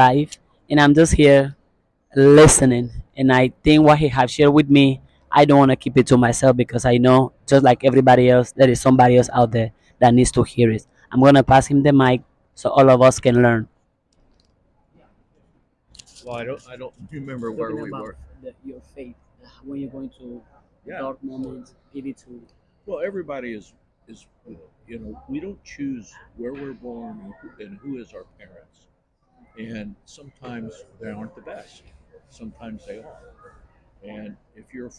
life, and I'm just here listening. And I think what he have shared with me, I don't want to keep it to myself because I know, just like everybody else, there is somebody else out there that needs to hear it. I'm gonna pass him the mic so all of us can learn. Well, I don't remember where Talking we about were. your faith, when you're going to Yeah. dark moments, maybe to Well, everybody is we don't choose where we're born and who is our parents, and sometimes they aren't the best. Sometimes they are. And if you're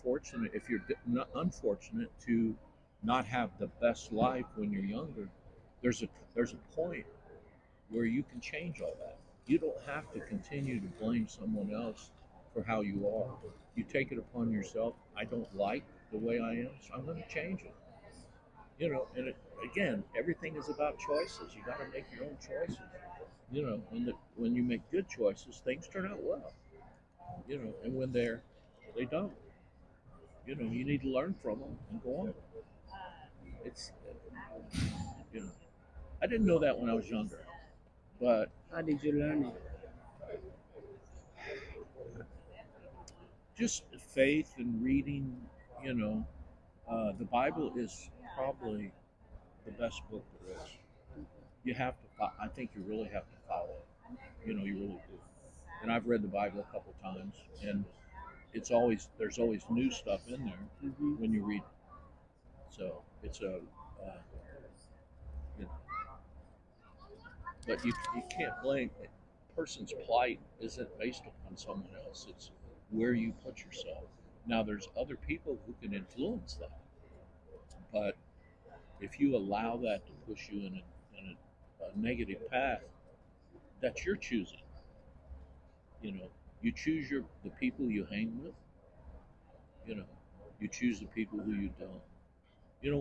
not unfortunate to not have the best life when you're younger, there's a point where you can change all that. You don't have to continue to blame someone else for how you are. You take it upon yourself. I don't like the way I am, so I'm going to change it. And again, everything is about choices. You got to make your own choices. When you make good choices, things turn out well. And when they don't, you need to learn from them and go on. It's you know, I didn't know that when I was younger, but how did you learn it? just faith and reading, you know, the Bible is probably the best book there is. You have to, I think you really have to follow it. You really do. And I've read the Bible a couple times, and there's always new stuff in there Hmm. when you read it. So it's uh, you know, but you can't blame a person's plight isn't based upon someone else. It's where you put yourself. Now there's other people who can influence that, but if you allow that to push you in a negative path, that's your choosing. You know, you choose the people you hang with. You know, you choose the people who you don't.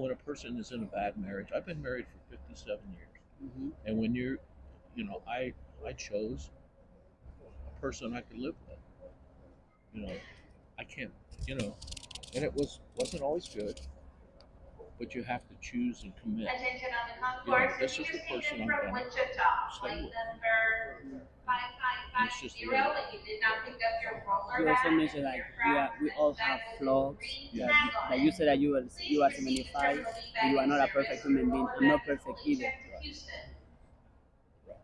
When a person is in a bad marriage, I've been married for 57 years, Hmm. and when I chose a person I could live with. You know, I can't. You know, and wasn't always good, but you have to choose and commit. Attention on the concourse, This is senior the person station I'm from going to Wichita, stay flight with. number And it's just the way 5550, it and you did not pick up your roller You also bag. mentioned like Aircraft we all have dispatch with a flaws. green is. Yeah. tag on That you it. said that you Please are proceed to 75 Terminal B and you back are in not a service. perfect Your human being. I'm roller not bag is perfect fully either. checked to Right. Houston. Right.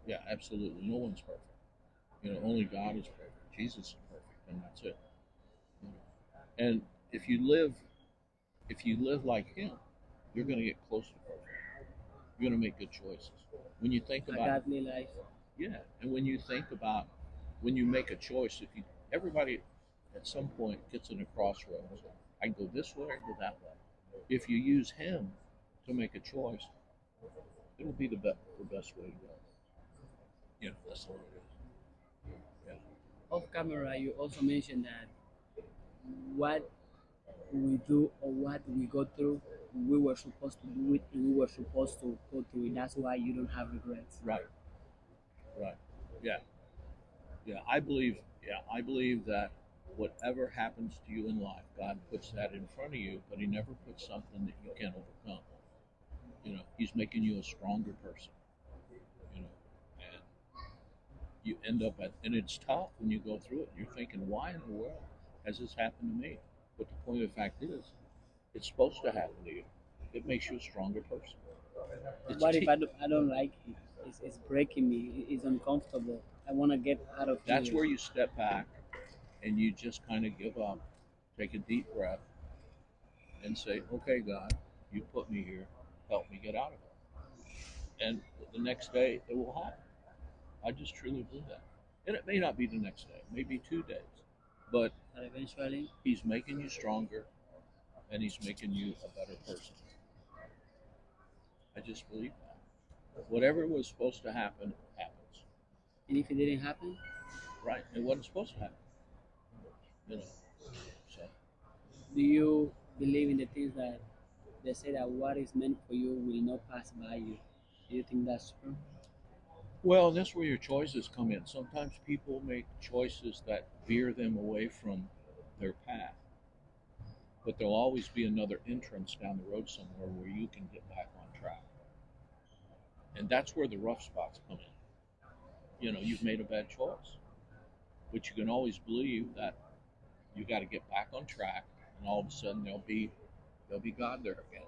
Yeah, absolutely. No one's perfect. Only God is perfect. Jesus is perfect, and that's it. You know. And if you live like Him, you're going to get close to perfect. You're going to make good choices. When you think A about godly life. Yeah, and when you think about when you make a choice, if you everybody at some point gets in a crossroads. I can go this way or go that way. If you use Him to make a choice, it'll be the best way to go. That's all it is. Yeah. Off camera, you also mentioned that what we do or what we go through, we were supposed to do it and we were supposed to go through it. That's why you don't have regrets. Right. Right. Yeah. Yeah. I believe that whatever happens to you in life, God puts that in front of you, but He never puts something that you can't overcome. He's making you a stronger person. You know, and you end up and it's tough when you go through it. You're thinking, why in the world has this happened to me? But the point of the fact is, it's supposed to happen to you. It makes you a stronger person. It's What if te- I don't like it? It's breaking me. It's uncomfortable. I want to get out of that's here. where you step back and you just kind of give up, take a deep breath, and say, okay, God, you put me here, help me get out of it. And the next day, it will happen. I just truly believe that. And it may not be the next day, maybe 2 days, but But eventually, He's making you stronger and He's making you a better person. I just believe that. Whatever was supposed to happen happens, and if it didn't happen, right? It wasn't supposed to happen, you know. So, do you believe in the things that they say that what is meant for you will not pass by you? Do you think that's true? well, that's where your choices come in. Sometimes people make choices that veer them away from their path, but there'll always be another entrance down the road somewhere where you can get back on track, and that's where the rough spots come in. you've made a bad choice. But you can always believe that you got to get back on track, and all of a sudden there'll be God there again.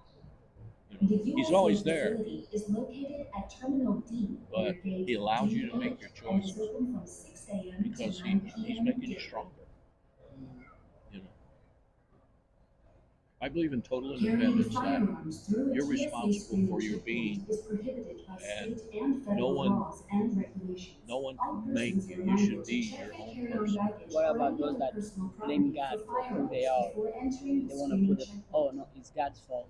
He's always there, is located at Terminal D, but He allows you to make your and is choices open from 6 a.m. because to He's 9 p.m. making you stronger. You know, I believe in total Carrying independence that firearms through a you're TSA responsible screening for your checkpoint being, is prohibited by and state and no federal one laws and regulations. no one All can make persons are you. You reminded should to be check your their own carry-on person. baggage What or about any those other that personal blame property God for for who they firearms are? before entering They the want to screening put it, oh checkpoint. no, it's God's fault.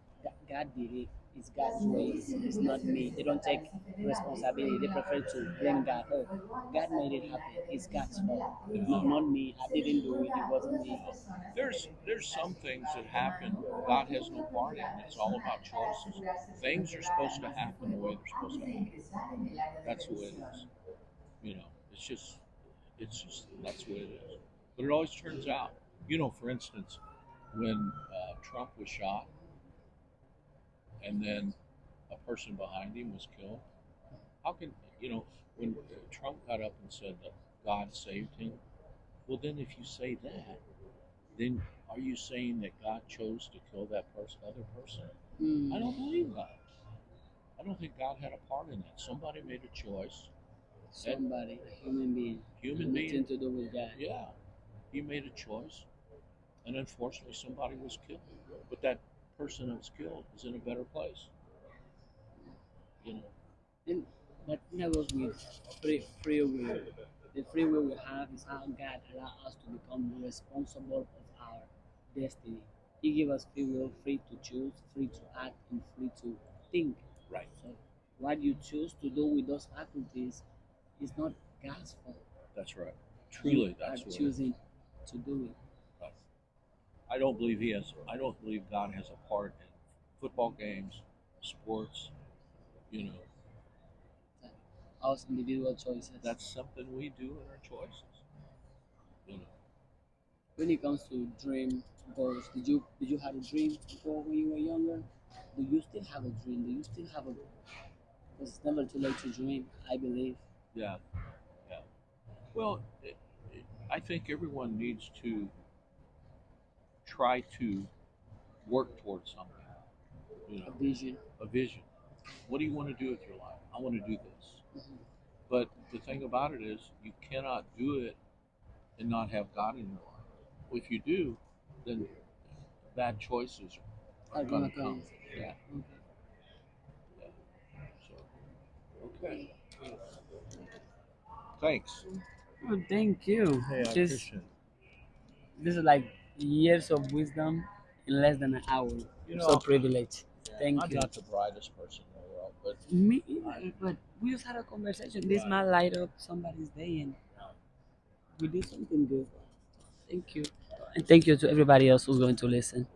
God did it. It's God's ways. It's not me. They don't take responsibility. They prefer to blame God. Oh, God made it happen. It's God's fault. Not me. I didn't do it. It wasn't me. There's some things that happen God has no part in. It's all about choices. Things are supposed to happen the way they're supposed to happen. That's the way it is. It's just that's the way it is. But it always turns out. For instance, when Trump was shot, and then a person behind him was killed. How can when Trump got up and said that God saved him? Well, then if you say that, then are you saying that God chose to kill that other person? I don't believe that. I don't think God had a part in that. Somebody made a choice. Somebody, a human being, Human nothing being, to do with God. yeah, he made a choice, and unfortunately, somebody was killed. But that person that was killed is in a better place. You know, And that goes with free will. The free will we have is how God allows us to become responsible of our destiny. He gave us free will, free to choose, free to act, and free to think. right? So, what you choose to do with those faculties is not God's fault. That's right. You Truly, are that's what it is. choosing to do it. Right. I don't believe he has. I don't believe God has a part in football games, sports. You know, Us individual choices. that's something we do in our choices. You know, When it comes to dream goals, did you have a dream before when you were younger? Do you still have a dream? Do you still have a? Because it's never too late to dream. I believe. yeah, yeah. Well, I think everyone needs to try to work towards something. You A know, vision. a vision. What do you want to do with your life? I want to do this. Mhm. But the thing about it is, you cannot do it and not have God in your life. If you do, then bad choices are Are going gonna to come. come. Yeah, Okay. yeah. So, okay. Thanks. Oh, thank you. Hey, I Just appreciate it. this is like years of wisdom in less than an hour. You I'm so know, privileged. Thank I'm you. not the brightest person in the world, but Me either, but we just had a conversation. This might light up somebody's day, and we did something good. Thank you, and thank you to everybody else who's going to listen.